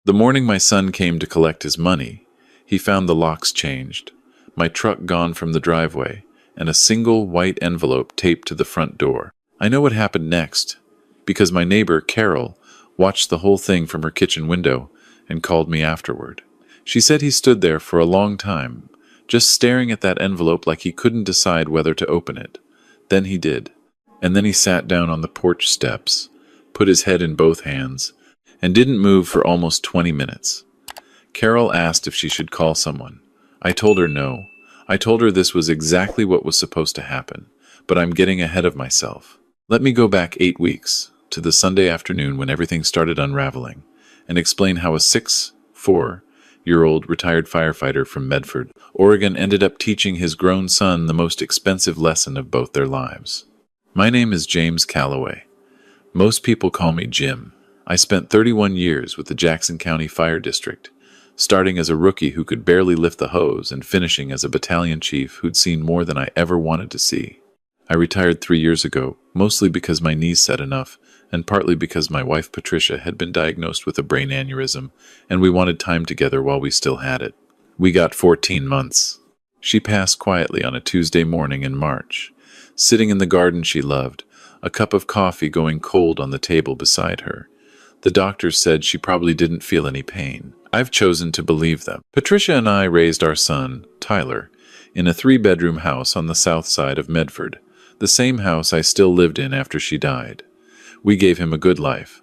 The morning my son came to collect his money, he found the locks changed, my truck gone from the driveway, and a single white envelope taped to the front door. I know what happened next, because my neighbor, Carol, watched the whole thing from her kitchen window and called me afterward. She said he stood there for a long time, just staring at that envelope like he couldn't decide whether to open it. Then he did. And then he sat down on the porch steps, put his head in both hands, and didn't move for almost 20 minutes. Carol asked if she should call someone. I told her no. I told her this was exactly what was supposed to happen, but I'm getting ahead of myself. Let me go back 8 weeks, to the Sunday afternoon when everything started unraveling, and explain how a 4-year-old retired firefighter from Medford, Oregon ended up teaching his grown son the most expensive lesson of both their lives. My name is James Calloway. Most people call me Jim. I spent 31 years with the Jackson County Fire District, starting as a rookie who could barely lift the hose and finishing as a battalion chief who'd seen more than I ever wanted to see. I retired 3 years ago, mostly because my knees said enough, and partly because my wife Patricia had been diagnosed with a brain aneurysm, and we wanted time together while we still had it. We got 14 months. She passed quietly on a Tuesday morning in March, sitting in the garden she loved, a cup of coffee going cold on the table beside her. The doctors said she probably didn't feel any pain. I've chosen to believe them. Patricia and I raised our son, Tyler, in a 3-bedroom house on the south side of Medford, the same house I still lived in after she died. We gave him a good life.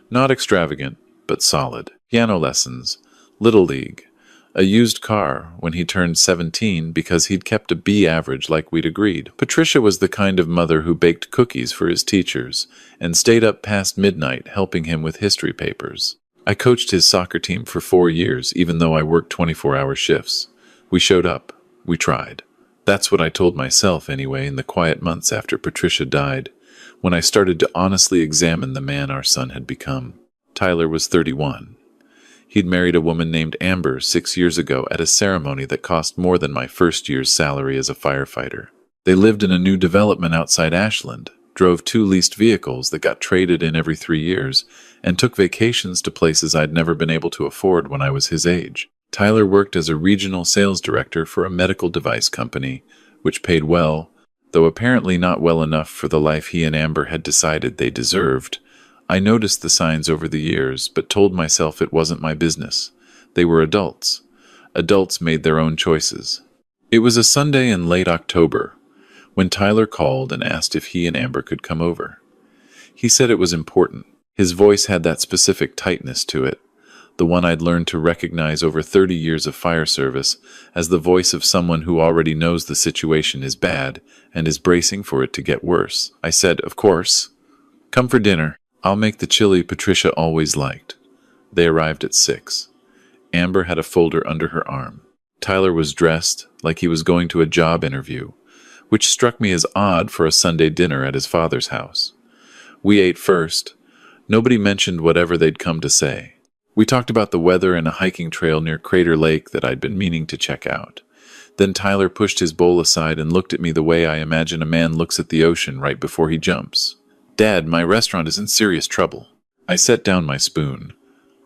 Not extravagant, but solid. Piano lessons, Little League, a used car when he turned 17 because he'd kept a B average like we'd agreed. Patricia was the kind of mother who baked cookies for his teachers and stayed up past midnight helping him with history papers. I coached his soccer team for 4 years, even though I worked 24-hour shifts. We showed up. We tried. That's what I told myself anyway in the quiet months after Patricia died, when I started to honestly examine the man our son had become. Tyler was 31. He'd married a woman named Amber 6 years ago at a ceremony that cost more than my first year's salary as a firefighter. They lived in a new development outside Ashland, drove 2 leased vehicles that got traded in every 3 years, and took vacations to places I'd never been able to afford when I was his age. Tyler worked as a regional sales director for a medical device company, which paid well, though apparently not well enough for the life he and Amber had decided they deserved. I noticed the signs over the years, but told myself it wasn't my business. They were adults. Adults made their own choices. It was a Sunday in late October, when Tyler called and asked if he and Amber could come over. He said it was important. His voice had that specific tightness to it, the one I'd learned to recognize over 30 years of fire service as the voice of someone who already knows the situation is bad and is bracing for it to get worse. I said, "Of course. Come for dinner. I'll make the chili Patricia always liked." They arrived at 6. Amber had a folder under her arm. Tyler was dressed like he was going to a job interview, which struck me as odd for a Sunday dinner at his father's house. We ate first. Nobody mentioned whatever they'd come to say. We talked about the weather and a hiking trail near Crater Lake that I'd been meaning to check out. Then Tyler pushed his bowl aside and looked at me the way I imagine a man looks at the ocean right before he jumps. "Dad, my restaurant is in serious trouble." I set down my spoon.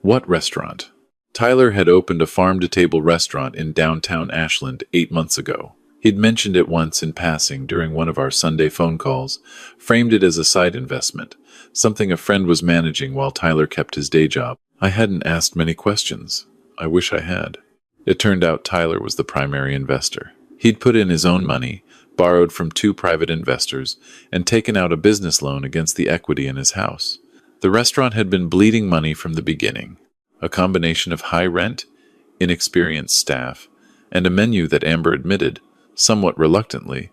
"What restaurant?" Tyler had opened a farm-to-table restaurant in downtown Ashland 8 months ago. He'd mentioned it once in passing during one of our Sunday phone calls, framed it as a side investment, something a friend was managing while Tyler kept his day job. I hadn't asked many questions. I wish I had. It turned out Tyler was the primary investor. He'd put in his own money, borrowed from 2 private investors, and taken out a business loan against the equity in his house. The restaurant had been bleeding money from the beginning, a combination of high rent, inexperienced staff, and a menu that Amber admitted, somewhat reluctantly,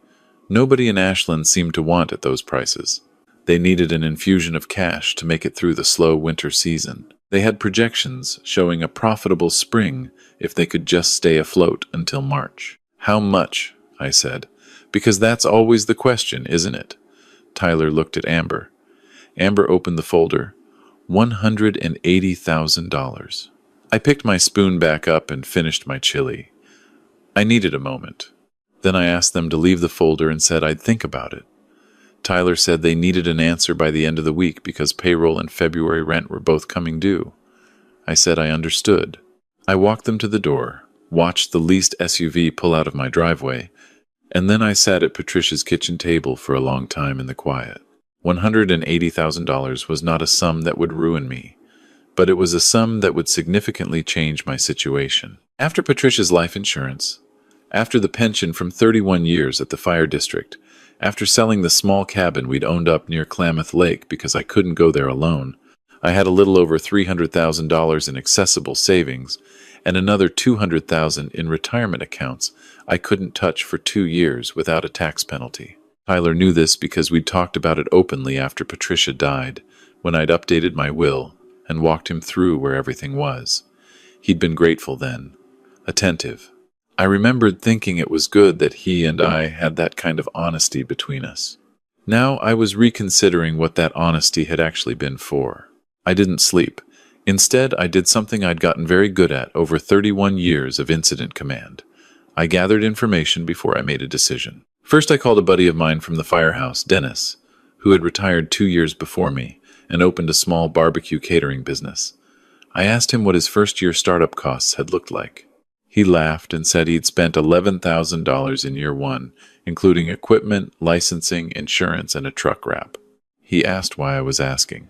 nobody in Ashland seemed to want at those prices. They needed an infusion of cash to make it through the slow winter season. They had projections showing a profitable spring if they could just stay afloat until March. "How much?" I said. "Because that's always the question, isn't it?" Tyler looked at Amber. Amber opened the folder. $180,000. I picked my spoon back up and finished my chili. I needed a moment. Then I asked them to leave the folder and said I'd think about it. Tyler said they needed an answer by the end of the week because payroll and February rent were both coming due. I said I understood. I walked them to the door, watched the leased SUV pull out of my driveway, and then I sat at Patricia's kitchen table for a long time in the quiet. $180,000 was not a sum that would ruin me, but it was a sum that would significantly change my situation. After Patricia's life insurance, after the pension from 31 years at the fire district, after selling the small cabin we'd owned up near Klamath Lake because I couldn't go there alone, I had a little over $300,000 in accessible savings and another $200,000 in retirement accounts I couldn't touch for 2 years without a tax penalty. Tyler knew this because we'd talked about it openly after Patricia died, when I'd updated my will and walked him through where everything was. He'd been grateful then, attentive. I remembered thinking it was good that he and I had that kind of honesty between us. Now I was reconsidering what that honesty had actually been for. I didn't sleep. Instead, I did something I'd gotten very good at over 31 years of incident command. I gathered information before I made a decision. First, I called a buddy of mine from the firehouse, Dennis, who had retired 2 years before me and opened a small barbecue catering business. I asked him what his first-year startup costs had looked like. He laughed and said he'd spent $11,000 in year one, including equipment, licensing, insurance, and a truck wrap. He asked why I was asking.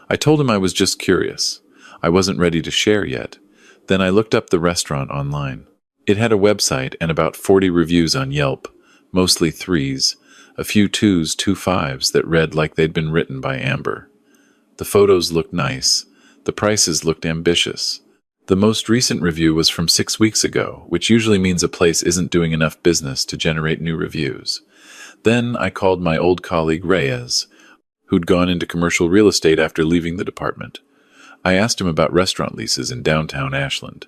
I told him I was just curious. I wasn't ready to share yet. Then I looked up the restaurant online. It had a website and about 40 reviews on Yelp, mostly 3s, a few 2s, 2 5s that read like they'd been written by Amber. The photos looked nice. The prices looked ambitious. The most recent review was from 6 weeks ago, which usually means a place isn't doing enough business to generate new reviews. Then I called my old colleague Reyes, who'd gone into commercial real estate after leaving the department. I asked him about restaurant leases in downtown Ashland.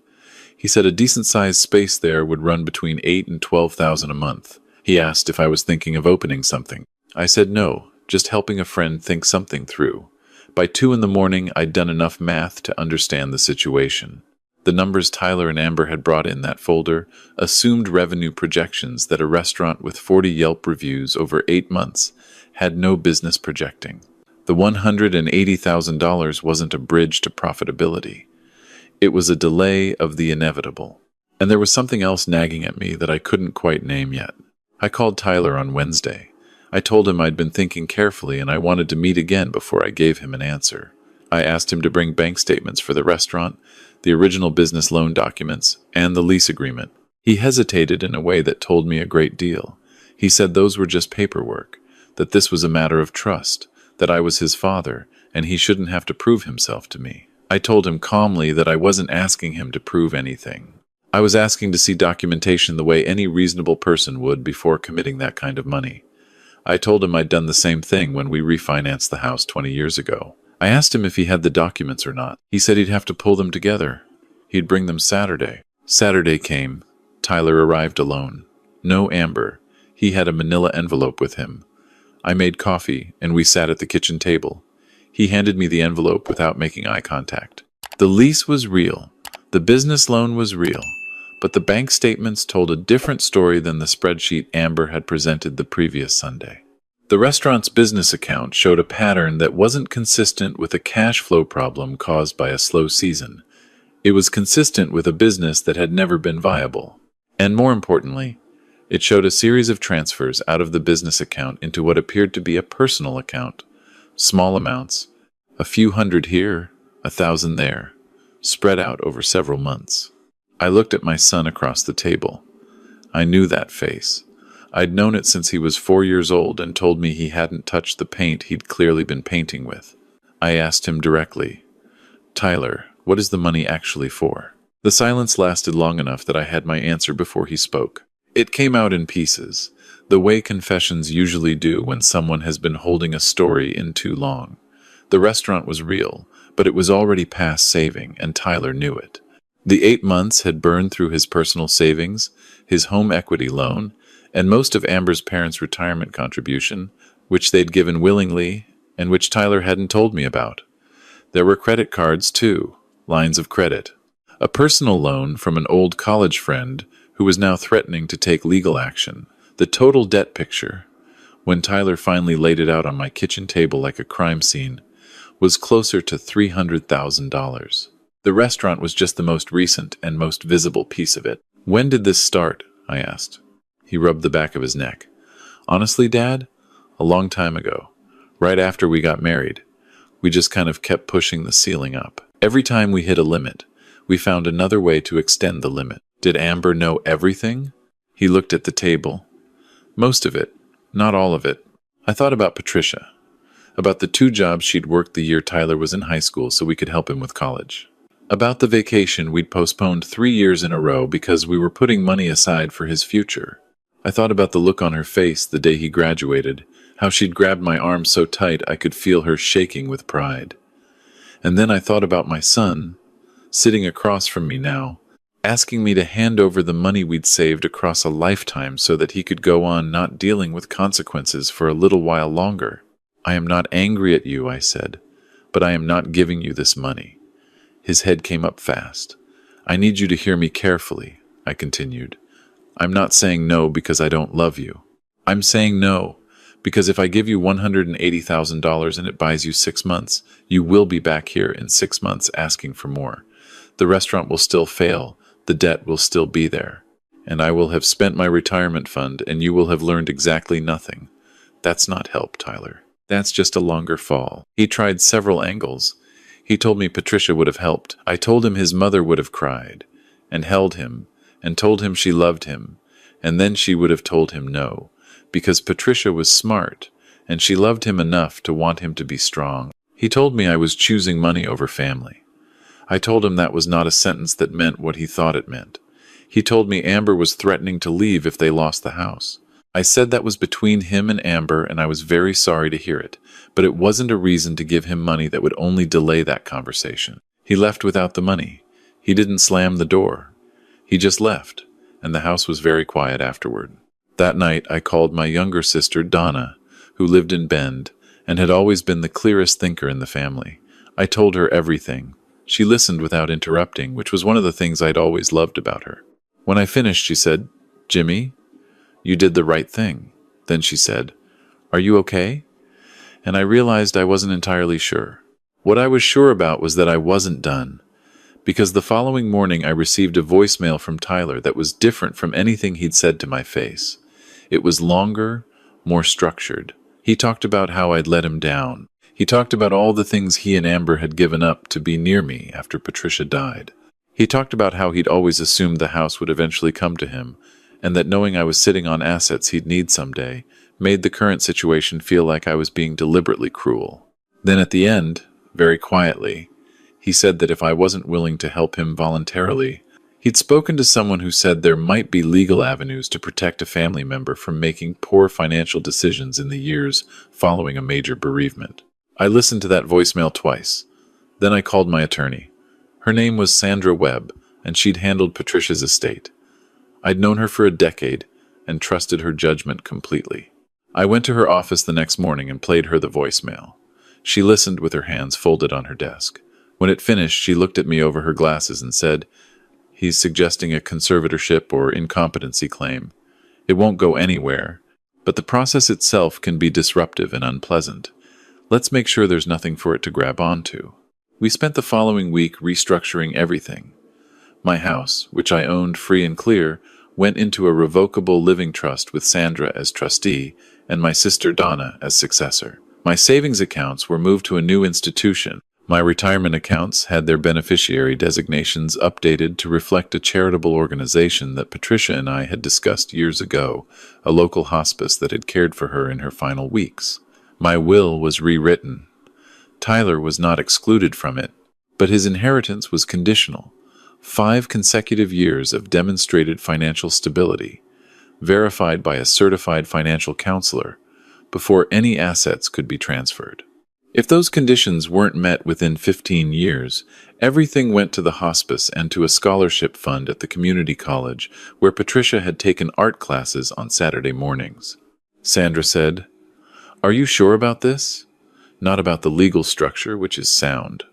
He said a decent-sized space there would run between $8,000 and $12,000 a month. He asked if I was thinking of opening something. I said no, just helping a friend think something through. By 2 in the morning, I'd done enough math to understand the situation. The numbers Tyler and Amber had brought in that folder assumed revenue projections that a restaurant with 40 Yelp reviews over 8 months had no business projecting. The $180,000 wasn't a bridge to profitability. It was a delay of the inevitable. And there was something else nagging at me that I couldn't quite name yet. I called Tyler on Wednesday. I told him I'd been thinking carefully and I wanted to meet again before I gave him an answer. I asked him to bring bank statements for the restaurant, the original business loan documents, and the lease agreement. He hesitated in a way that told me a great deal. He said those were just paperwork, that this was a matter of trust, that I was his father, and he shouldn't have to prove himself to me. I told him calmly that I wasn't asking him to prove anything. I was asking to see documentation the way any reasonable person would before committing that kind of money. I told him I'd done the same thing when we refinanced the house 20 years ago. I asked him if he had the documents or not. He said he'd have to pull them together. He'd bring them Saturday. Saturday came. Tyler arrived alone. No Amber. He had a manila envelope with him. I made coffee, and we sat at the kitchen table. He handed me the envelope without making eye contact. The lease was real. The business loan was real. But the bank statements told a different story than the spreadsheet Amber had presented the previous Sunday. The restaurant's business account showed a pattern that wasn't consistent with a cash flow problem caused by a slow season. It was consistent with a business that had never been viable. And more importantly, it showed a series of transfers out of the business account into what appeared to be a personal account. Small amounts, a few hundred here, 1,000 there, spread out over several months. I looked at my son across the table. I knew that face. I'd known it since he was 4 years old and told me he hadn't touched the paint he'd clearly been painting with. I asked him directly, "Tyler, what is the money actually for?" The silence lasted long enough that I had my answer before he spoke. It came out in pieces, the way confessions usually do when someone has been holding a story in too long. The restaurant was real, but it was already past saving, and Tyler knew it. The 8 months had burned through his personal savings, his home equity loan, and most of Amber's parents' retirement contribution, which they'd given willingly and which Tyler hadn't told me about. There were credit cards, too, lines of credit. A personal loan from an old college friend who was now threatening to take legal action. The total debt picture, when Tyler finally laid it out on my kitchen table like a crime scene, was closer to $300,000. The restaurant was just the most recent and most visible piece of it. When did this start? I asked. He rubbed the back of his neck. Honestly, Dad, a long time ago. Right after we got married. We just kind of kept pushing the ceiling up. Every time we hit a limit, we found another way to extend the limit. Did Amber know everything? He looked at the table. Most of it, not all of it. I thought about Patricia, about the 2 jobs she'd worked the year Tyler was in high school so we could help him with college. About the vacation we'd postponed 3 years in a row because we were putting money aside for his future. I thought about the look on her face the day he graduated, how she'd grabbed my arm so tight I could feel her shaking with pride. And then I thought about my son, sitting across from me now, asking me to hand over the money we'd saved across a lifetime so that he could go on not dealing with consequences for a little while longer. I am not angry at you, I said, but I am not giving you this money. His head came up fast. I need you to hear me carefully, I continued. I'm not saying no because I don't love you. I'm saying no because if I give you $180,000 and it buys you 6 months, you will be back here in 6 months asking for more. The restaurant will still fail. The debt will still be there. And I will have spent my retirement fund and you will have learned exactly nothing. That's not help, Tyler. That's just a longer fall. He tried several angles. He told me Patricia would have helped. I told him his mother would have cried and held him and told him she loved him. And then she would have told him no, because Patricia was smart and she loved him enough to want him to be strong. He told me I was choosing money over family. I told him that was not a sentence that meant what he thought it meant. He told me Amber was threatening to leave if they lost the house. I said that was between him and Amber, and I was very sorry to hear it, but it wasn't a reason to give him money that would only delay that conversation. He left without the money. He didn't slam the door. He just left, and the house was very quiet afterward. That night, I called my younger sister, Donna, who lived in Bend, and had always been the clearest thinker in the family. I told her everything. She listened without interrupting, which was one of the things I'd always loved about her. When I finished, she said, "Jimmy, you did the right thing." Then she said, "Are you okay?" And I realized I wasn't entirely sure. What I was sure about was that I wasn't done, because the following morning I received a voicemail from Tyler that was different from anything he'd said to my face. It was longer, more structured. He talked about how I'd let him down. He talked about all the things he and Amber had given up to be near me after Patricia died. He talked about how he'd always assumed the house would eventually come to him, and that knowing I was sitting on assets he'd need someday made the current situation feel like I was being deliberately cruel. Then at the end, very quietly, he said that if I wasn't willing to help him voluntarily, he'd spoken to someone who said there might be legal avenues to protect a family member from making poor financial decisions in the years following a major bereavement. I listened to that voicemail twice. Then I called my attorney. Her name was Sandra Webb, and she'd handled Patricia's estate. I'd known her for a decade and trusted her judgment completely. I went to her office the next morning and played her the voicemail. She listened with her hands folded on her desk. When it finished, she looked at me over her glasses and said, "He's suggesting a conservatorship or incompetency claim. It won't go anywhere, but the process itself can be disruptive and unpleasant. Let's make sure there's nothing for it to grab onto." We spent the following week restructuring everything. My house, which I owned free and clear, went into a revocable living trust with Sandra as trustee and my sister Donna as successor. My savings accounts were moved to a new institution. My retirement accounts had their beneficiary designations updated to reflect a charitable organization that Patricia and I had discussed years ago, a local hospice that had cared for her in her final weeks. My will was rewritten. Tyler was not excluded from it, but his inheritance was conditional. 5 consecutive years of demonstrated financial stability, verified by a certified financial counselor, before any assets could be transferred. If those conditions weren't met within 15 years, everything went to the hospice and to a scholarship fund at the community college where Patricia had taken art classes on Saturday mornings. Sandra said, "Are you sure about this? Not about the legal structure, which is sound.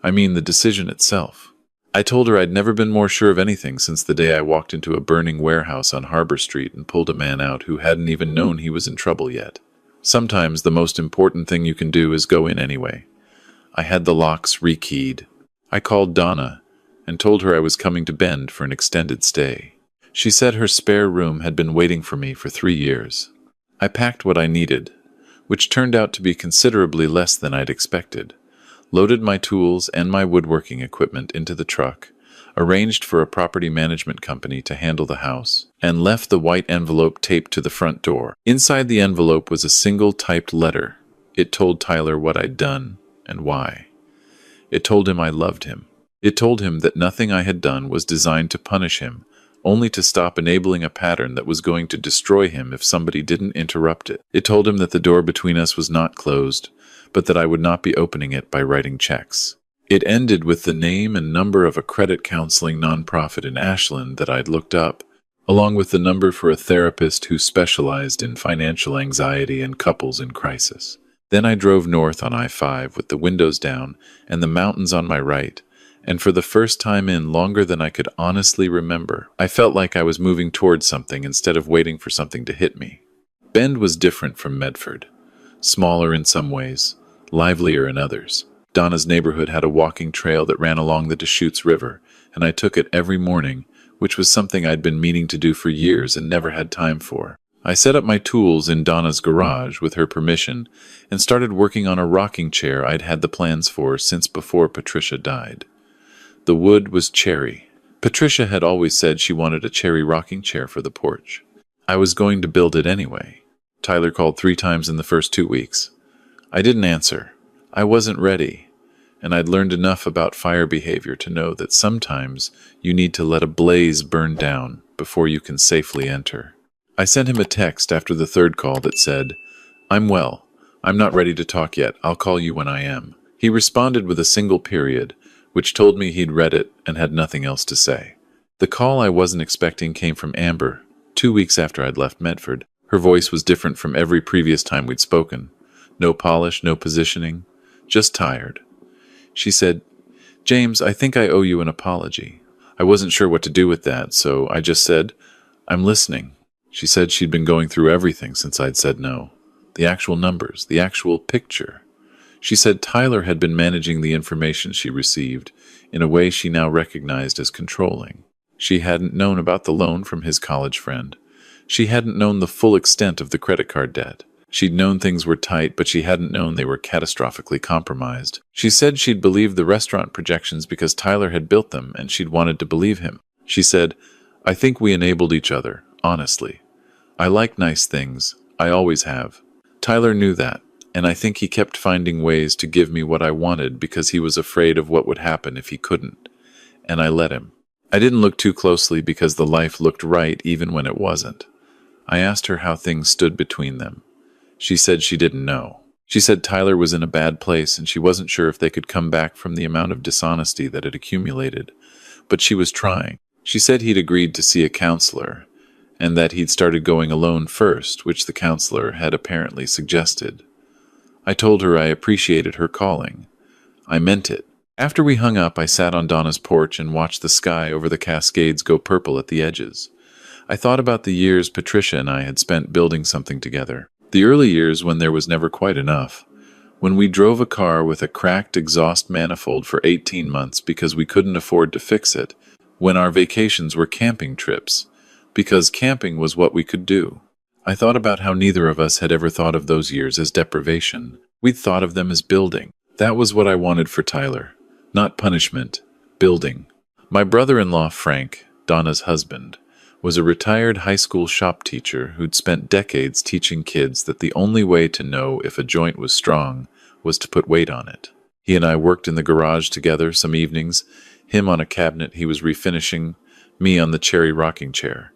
I mean the decision itself." I told her I'd never been more sure of anything since the day I walked into a burning warehouse on Harbor Street and pulled a man out who hadn't even known he was in trouble yet. Sometimes the most important thing you can do is go in anyway. I had the locks rekeyed. I called Donna and told her I was coming to Bend for an extended stay. She said her spare room had been waiting for me for 3 years. I packed what I needed, which turned out to be considerably less than I'd expected, loaded my tools and my woodworking equipment into the truck, arranged for a property management company to handle the house, and left the white envelope taped to the front door. Inside the envelope was a single typed letter. It told Tyler what I'd done and why. It told him I loved him. It told him that nothing I had done was designed to punish him, only to stop enabling a pattern that was going to destroy him if somebody didn't interrupt it. It told him that the door between us was not closed, but that I would not be opening it by writing checks. It ended with the name and number of a credit counseling nonprofit in Ashland that I'd looked up, along with the number for a therapist who specialized in financial anxiety and couples in crisis. Then I drove north on I-5 with the windows down and the mountains on my right, and for the first time in longer than I could honestly remember, I felt like I was moving towards something instead of waiting for something to hit me. Bend was different from Medford. Smaller in some ways, livelier in others. Donna's neighborhood had a walking trail that ran along the Deschutes River, and I took it every morning, which was something I'd been meaning to do for years and never had time for. I set up my tools in Donna's garage with her permission and started working on a rocking chair I'd had the plans for since before Patricia died. The wood was cherry. Patricia had always said she wanted a cherry rocking chair for the porch. I was going to build it anyway. Tyler called 3 times in the first 2 weeks. I didn't answer. I wasn't ready, and I'd learned enough about fire behavior to know that sometimes you need to let a blaze burn down before you can safely enter. I sent him a text after the 3rd call that said, "I'm well. I'm not ready to talk yet. I'll call you when I am." He responded with a single period, which told me he'd read it and had nothing else to say. The call I wasn't expecting came from Amber, 2 weeks after I'd left Medford. Her voice was different from every previous time we'd spoken. No polish, no positioning, just tired. She said, "James, I think I owe you an apology. I wasn't sure what to do with that, so I just said, 'I'm listening.'" She said she'd been going through everything since I'd said no. The actual numbers, the actual picture. She said Tyler had been managing the information she received in a way she now recognized as controlling. She hadn't known about the loan from his college friend. She hadn't known the full extent of the credit card debt. She'd known things were tight, but she hadn't known they were catastrophically compromised. She said she'd believed the restaurant projections because Tyler had built them, and she'd wanted to believe him. She said, "I think we enabled each other, honestly. I like nice things. I always have." Tyler knew that, and I think he kept finding ways to give me what I wanted because he was afraid of what would happen if he couldn't. And I let him. I didn't look too closely because the life looked right even when it wasn't. I asked her how things stood between them. She said she didn't know. She said Tyler was in a bad place and she wasn't sure if they could come back from the amount of dishonesty that had accumulated. But she was trying. She said he'd agreed to see a counselor, and that he'd started going alone first, which the counselor had apparently suggested. I told her I appreciated her calling. I meant it. After we hung up, I sat on Donna's porch and watched the sky over the Cascades go purple at the edges. I thought about the years Patricia and I had spent building something together. The early years when there was never quite enough. When we drove a car with a cracked exhaust manifold for 18 months because we couldn't afford to fix it. When our vacations were camping trips, because camping was what we could do. I thought about how neither of us had ever thought of those years as deprivation. We'd thought of them as building. That was what I wanted for Tyler. Not punishment, building. My brother-in-law, Frank, Donna's husband, was a retired high school shop teacher who'd spent decades teaching kids that the only way to know if a joint was strong was to put weight on it. He and I worked in the garage together some evenings, him on a cabinet he was refinishing, me on the cherry rocking chair.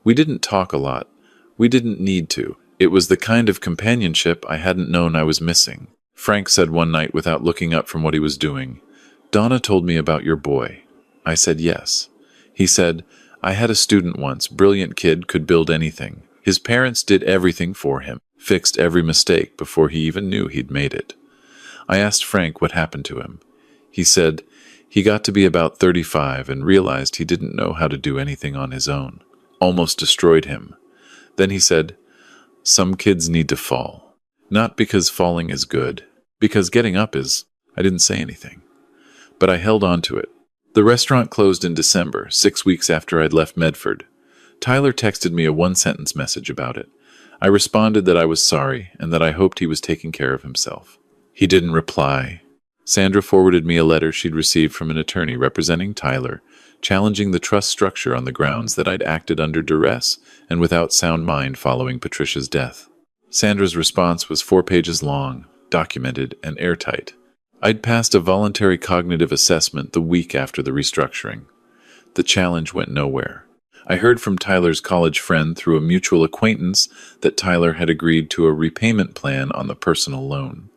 We didn't talk a lot. We didn't need to. It was the kind of companionship I hadn't known I was missing. Frank said one night without looking up from what he was doing, "Donna told me about your boy." I said yes. He said, "I had a student once, brilliant kid, could build anything. His parents did everything for him, fixed every mistake before he even knew he'd made it." I asked Frank what happened to him. He said he got to be about 35 and realized he didn't know how to do anything on his own. Almost destroyed him. Then he said, "Some kids need to fall. Not because falling is good, because getting up is." I didn't say anything. but I held on to it. The restaurant closed in December, 6 weeks after I'd left Medford. Tyler texted me a one-sentence message about it. I responded that I was sorry and that I hoped he was taking care of himself. He didn't reply. Sandra forwarded me a letter she'd received from an attorney representing Tyler, challenging the trust structure on the grounds that I'd acted under duress and without sound mind following Patricia's death. Sandra's response was 4 pages long, documented, and airtight. I'd passed a voluntary cognitive assessment the week after the restructuring. The challenge went nowhere. I heard from Tyler's college friend through a mutual acquaintance that Tyler had agreed to a repayment plan on the personal loan.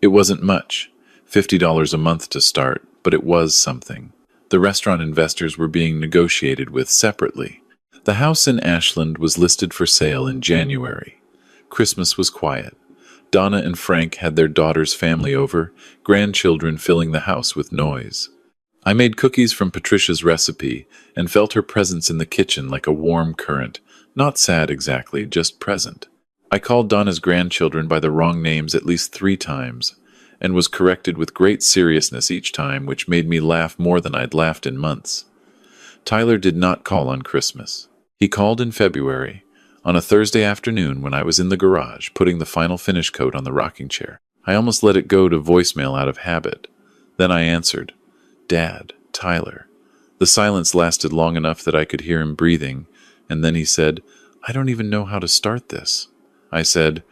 It wasn't much, $50 a month to start, but it was something. The restaurant investors were being negotiated with separately. The house in Ashland was listed for sale in January. Christmas was quiet. Donna and Frank had their daughter's family over, grandchildren filling the house with noise. I made cookies from Patricia's recipe and felt her presence in the kitchen like a warm current, not sad exactly, just present. I called Donna's grandchildren by the wrong names at least 3 times, and was corrected with great seriousness each time, which made me laugh more than I'd laughed in months. Tyler did not call on Christmas. He called in February, on a Thursday afternoon when I was in the garage putting the final finish coat on the rocking chair. I almost let it go to voicemail out of habit. Then I answered, "Dad, Tyler." The silence lasted long enough that I could hear him breathing, and then he said, "I don't even know how to start this." I said,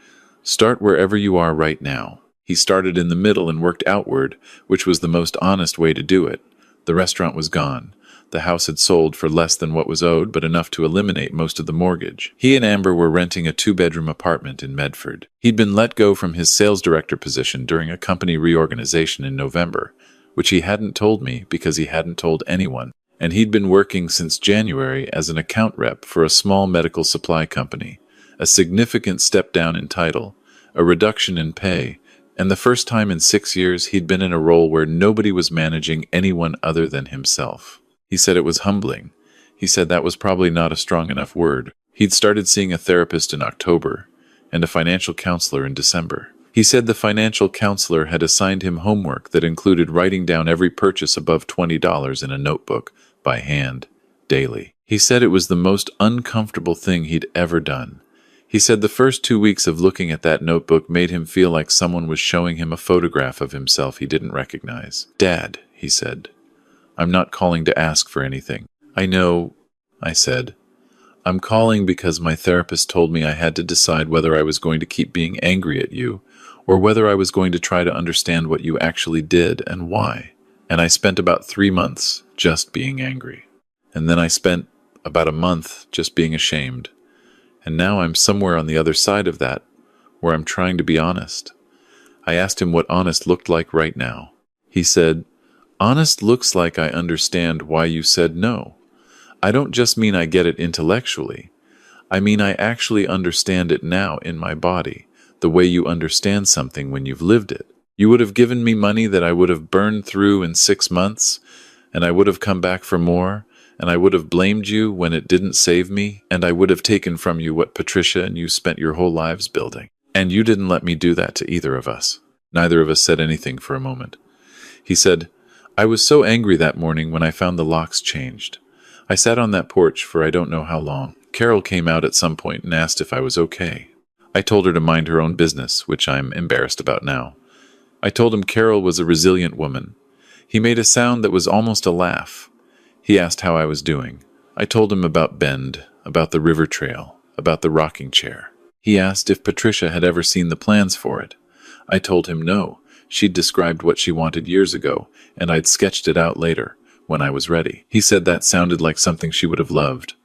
"Start wherever you are right now." He started in the middle and worked outward, which was the most honest way to do it. The restaurant was gone. The house had sold for less than what was owed, but enough to eliminate most of the mortgage. He and Amber were renting a 2-bedroom apartment in Medford. He'd been let go from his sales director position during a company reorganization in November, which he hadn't told me because he hadn't told anyone, and he'd been working since January as an account rep for a small medical supply company, a significant step down in title, a reduction in pay, and the first time in 6 years he'd been in a role where nobody was managing anyone other than himself. He said it was humbling. He said that was probably not a strong enough word. He'd started seeing a therapist in October and a financial counselor in December. He said the financial counselor had assigned him homework that included writing down every purchase above $20 in a notebook by hand, daily. He said it was the most uncomfortable thing he'd ever done. He said the first 2 weeks of looking at that notebook made him feel like someone was showing him a photograph of himself he didn't recognize. "Dad," he said, "I'm not calling to ask for anything." "I know," I said. "I'm calling because my therapist told me I had to decide whether I was going to keep being angry at you or whether I was going to try to understand what you actually did and why. And I spent about 3 months just being angry. And then I spent about a month just being ashamed. And now I'm somewhere on the other side of that, where I'm trying to be honest." I asked him what honest looked like right now. He said, "Honest looks like I understand why you said no. I don't just mean I get it intellectually. I mean I actually understand it now in my body, the way you understand something when you've lived it. You would have given me money that I would have burned through in 6 months, and I would have come back for more, and I would have blamed you when it didn't save me, and I would have taken from you what Patricia and you spent your whole lives building. And you didn't let me do that to either of us." Neither of us said anything for a moment. He said, "I was so angry that morning when I found the locks changed. I sat on that porch for I don't know how long. Carol came out at some point and asked if I was okay. I told her to mind her own business, which I'm embarrassed about now. I told him Carol was a resilient woman. He made a sound that was almost a laugh. He asked how I was doing. I told him about Bend, about the river trail, about the rocking chair. He asked if Patricia had ever seen the plans for it. I told him no. She'd described what she wanted years ago, and I'd sketched it out later, when I was ready. He said that sounded like something she would have loved.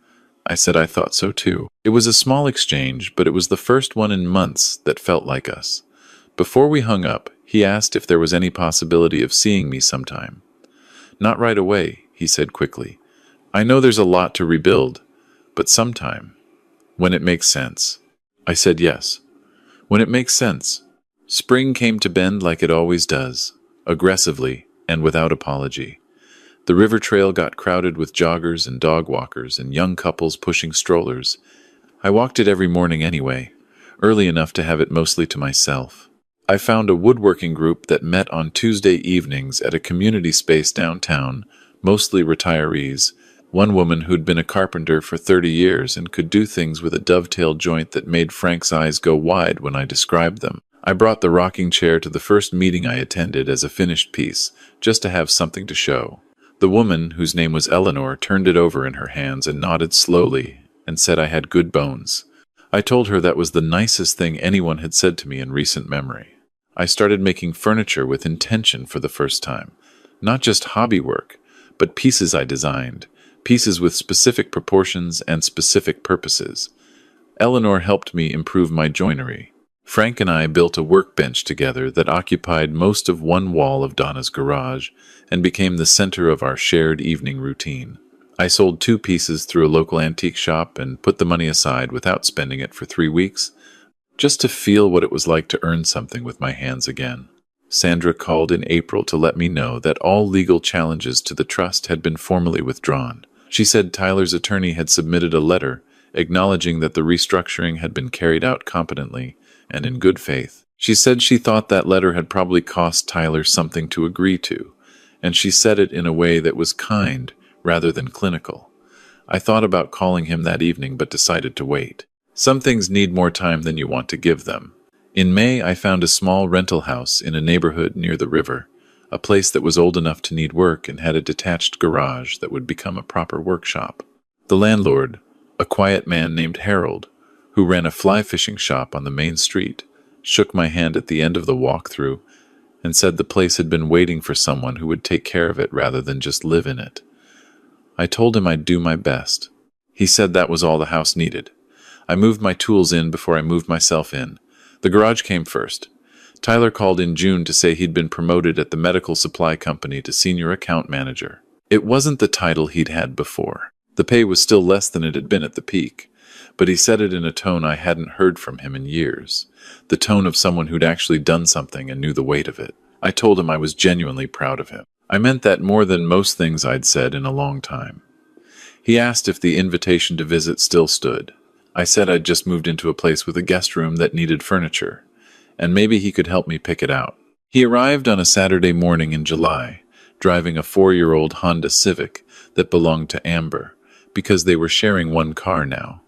I said I thought so too. It was a small exchange, but it was the first one in months that felt like us. Before we hung up, he asked if there was any possibility of seeing me sometime. "Not right away," he said quickly. "I know there's a lot to rebuild, but sometime, when it makes sense." I said yes. When it makes sense. Spring came to Bend like it always does, aggressively and without apology. The river trail got crowded with joggers and dog walkers and young couples pushing strollers. I walked it every morning anyway, early enough to have it mostly to myself. I found a woodworking group that met on Tuesday evenings at a community space downtown, mostly retirees. One woman who'd been a carpenter for 30 years and could do things with a dovetail joint that made Frank's eyes go wide when I described them. I brought the rocking chair to the first meeting I attended as a finished piece, just to have something to show. The woman, whose name was Eleanor, turned it over in her hands and nodded slowly and said I had good bones. I told her that was the nicest thing anyone had said to me in recent memory. I started making furniture with intention for the first time. Not just hobby work, but pieces I designed, pieces with specific proportions and specific purposes. Eleanor helped me improve my joinery. Frank and I built a workbench together that occupied most of one wall of Donna's garage and became the center of our shared evening routine. I sold 2 pieces through a local antique shop and put the money aside without spending it for 3 weeks, just to feel what it was like to earn something with my hands again. Sandra called in April to let me know that all legal challenges to the trust had been formally withdrawn. She said Tyler's attorney had submitted a letter acknowledging that the restructuring had been carried out competently and in good faith. She said she thought that letter had probably cost Tyler something to agree to, and she said it in a way that was kind rather than clinical. I thought about calling him that evening but decided to wait. Some things need more time than you want to give them. In May, I found a small rental house in a neighborhood near the river, a place that was old enough to need work and had a detached garage that would become a proper workshop. The landlord, a quiet man named Harold, who ran a fly fishing shop on the main street, shook my hand at the end of the walkthrough and said the place had been waiting for someone who would take care of it rather than just live in it. I told him I'd do my best. He said that was all the house needed. I moved my tools in before I moved myself in. The garage came first. Tyler called in June to say he'd been promoted at the medical supply company to senior account manager. It wasn't the title he'd had before. The pay was still less than it had been at the peak, but he said it in a tone I hadn't heard from him in years, the tone of someone who'd actually done something and knew the weight of it. I told him I was genuinely proud of him. I meant that more than most things I'd said in a long time. He asked if the invitation to visit still stood. I said I'd just moved into a place with a guest room that needed furniture, and maybe he could help me pick it out. He arrived on a Saturday morning in July, driving a 4-year-old Honda Civic that belonged to Amber, because they were sharing one car now.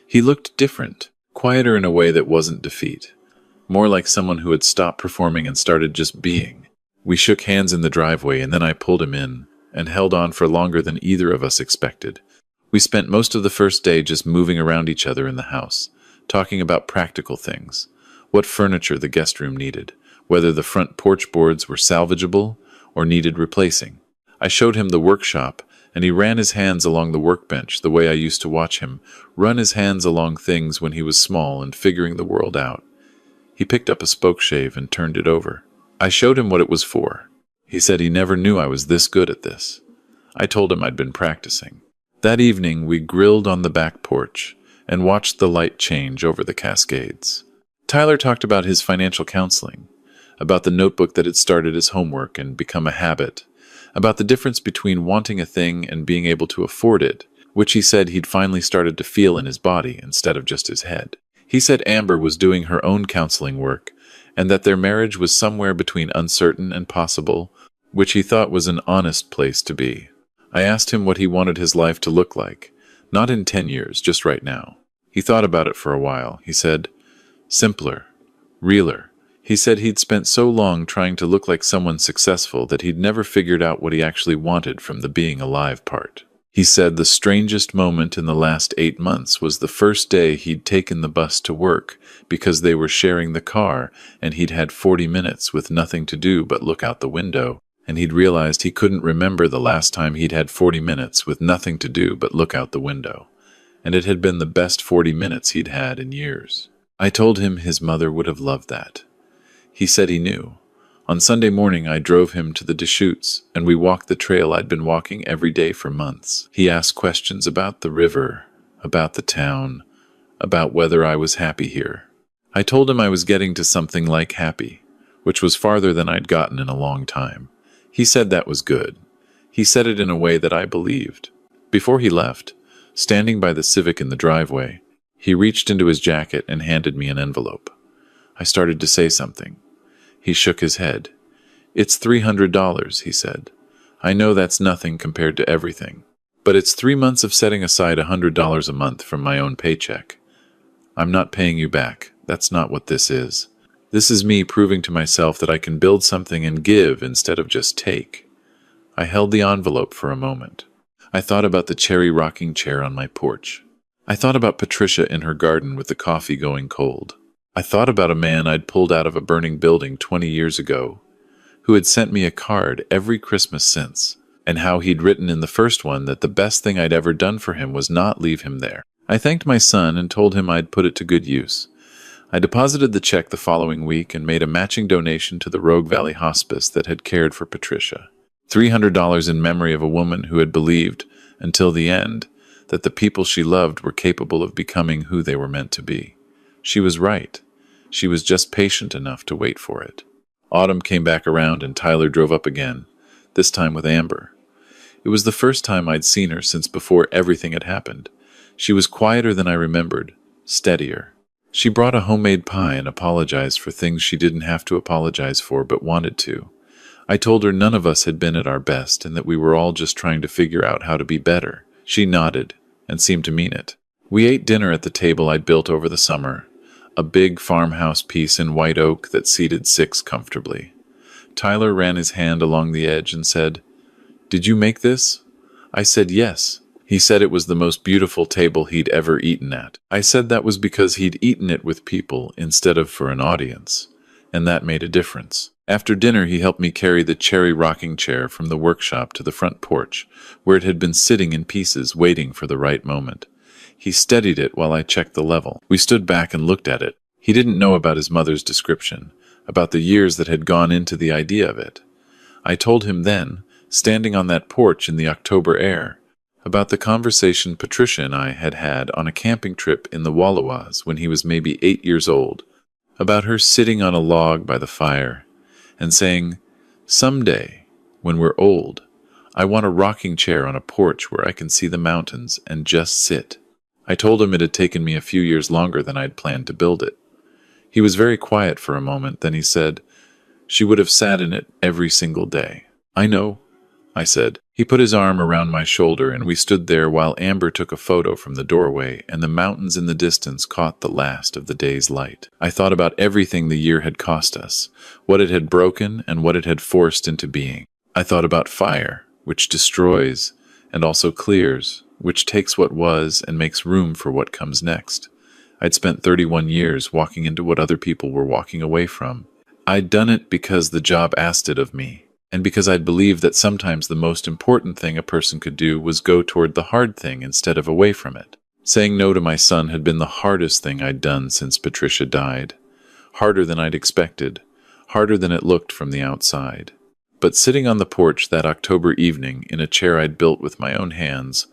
He looked different, quieter in a way that wasn't defeat, more like someone who had stopped performing and started just being. We shook hands in the driveway and then I pulled him in, and held on for longer than either of us expected. We spent most of the first day just moving around each other in the house, talking about practical things, what furniture the guest room needed, whether the front porch boards were salvageable or needed replacing. I showed him the workshop, and he ran his hands along the workbench the way I used to watch him run his hands along things when he was small and figuring the world out. He picked up a spokeshave and turned it over. I showed him what it was for. He said he never knew I was this good at this. I told him I'd been practicing. That evening, we grilled on the back porch and watched the light change over the Cascades. Tyler talked about his financial counseling, about the notebook that had started as homework and become a habit, about the difference between wanting a thing and being able to afford it, which he said he'd finally started to feel in his body instead of just his head. He said Amber was doing her own counseling work, and that their marriage was somewhere between uncertain and possible, which he thought was an honest place to be. I asked him what he wanted his life to look like, not in 10 years, just right now. He thought about it for a while. He said, simpler, realer. He said he'd spent so long trying to look like someone successful that he'd never figured out what he actually wanted from the being alive part. He said the strangest moment in the last 8 months was the first day he'd taken the bus to work because they were sharing the car and he'd had 40 minutes with nothing to do but look out the window, and he'd realized he couldn't remember the last time he'd had 40 minutes with nothing to do but look out the window, and it had been the best 40 minutes he'd had in years. I told him his mother would have loved that. He said he knew. On Sunday morning, I drove him to the Deschutes, and we walked the trail I'd been walking every day for months. He asked questions about the river, about the town, about whether I was happy here. I told him I was getting to something like happy, which was farther than I'd gotten in a long time. He said that was good. He said it in a way that I believed. Before he left, standing by the Civic in the driveway, he reached into his jacket and handed me an envelope. I started to say something. He shook his head. "It's $300, he said. "I know that's nothing compared to everything. But it's 3 months of setting aside $100 a month from my own paycheck. I'm not paying you back. That's not what this is. This is me proving to myself that I can build something and give instead of just take." I held the envelope for a moment. I thought about the cherry rocking chair on my porch. I thought about Patricia in her garden with the coffee going cold. I thought about a man I'd pulled out of a burning building 20 years ago, who had sent me a card every Christmas since, and how he'd written in the first one that the best thing I'd ever done for him was not leave him there. I thanked my son and told him I'd put it to good use. I deposited the check the following week and made a matching donation to the Rogue Valley Hospice that had cared for Patricia. $300 in memory of a woman who had believed, until the end, that the people she loved were capable of becoming who they were meant to be. She was right. She was just patient enough to wait for it. Autumn came back around and Tyler drove up again, this time with Amber. It was the first time I'd seen her since before everything had happened. She was quieter than I remembered, steadier. She brought a homemade pie and apologized for things she didn't have to apologize for but wanted to. I told her none of us had been at our best and that we were all just trying to figure out how to be better. She nodded and seemed to mean it. We ate dinner at the table I'd built over the summer, a big farmhouse piece in white oak that seated 6 comfortably. Tyler ran his hand along the edge and said, "Did you make this?" I said yes. He said it was the most beautiful table he'd ever eaten at. I said that was because he'd eaten it with people instead of for an audience, and that made a difference. After dinner, he helped me carry the cherry rocking chair from the workshop to the front porch, where it had been sitting in pieces waiting for the right moment. He steadied it while I checked the level. We stood back and looked at it. He didn't know about his mother's description, about the years that had gone into the idea of it. I told him then, standing on that porch in the October air, about the conversation Patricia and I had had on a camping trip in the Wallawas when he was maybe 8 years old, about her sitting on a log by the fire and saying, "Someday, when we're old, I want a rocking chair on a porch where I can see the mountains and just sit." I told him it had taken me a few years longer than I'd planned to build it. He was very quiet for a moment, then he said, "She would have sat in it every single day." "I know," I said. He put his arm around my shoulder and we stood there while Amber took a photo from the doorway and the mountains in the distance caught the last of the day's light. I thought about everything the year had cost us, what it had broken and what it had forced into being. I thought about fire, which destroys and also clears, which takes what was and makes room for what comes next. I'd spent 31 years walking into what other people were walking away from. I'd done it because the job asked it of me, and because I'd believed that sometimes the most important thing a person could do was go toward the hard thing instead of away from it. Saying no to my son had been the hardest thing I'd done since Patricia died. Harder than I'd expected, harder than it looked from the outside. But sitting on the porch that October evening in a chair I'd built with my own hands,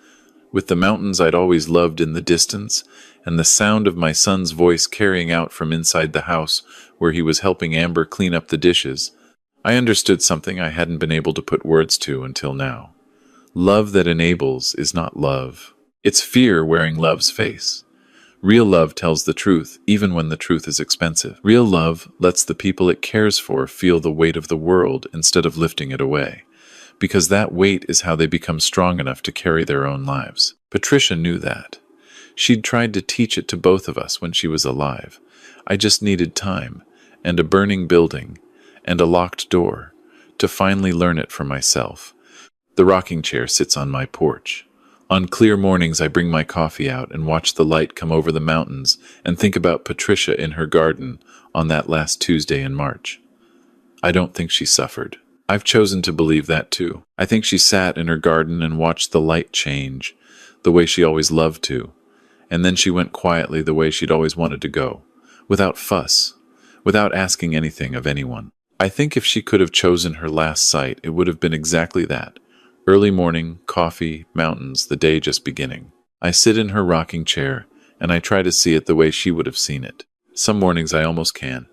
with the mountains I'd always loved in the distance, and the sound of my son's voice carrying out from inside the house where he was helping Amber clean up the dishes, I understood something I hadn't been able to put words to until now. Love that enables is not love. It's fear wearing love's face. Real love tells the truth, even when the truth is expensive. Real love lets the people it cares for feel the weight of the world instead of lifting it away, because that weight is how they become strong enough to carry their own lives. Patricia knew that. She'd tried to teach it to both of us when she was alive. I just needed time, and a burning building, and a locked door, to finally learn it for myself. The rocking chair sits on my porch. On clear mornings I bring my coffee out and watch the light come over the mountains and think about Patricia in her garden on that last Tuesday in March. I don't think she suffered. I've chosen to believe that too. I think she sat in her garden and watched the light change, the way she always loved to, and then she went quietly the way she'd always wanted to go, without fuss, without asking anything of anyone. I think if she could have chosen her last site, it would have been exactly that. Early morning, coffee, mountains, the day just beginning. I sit in her rocking chair, and I try to see it the way she would have seen it. Some mornings I almost can.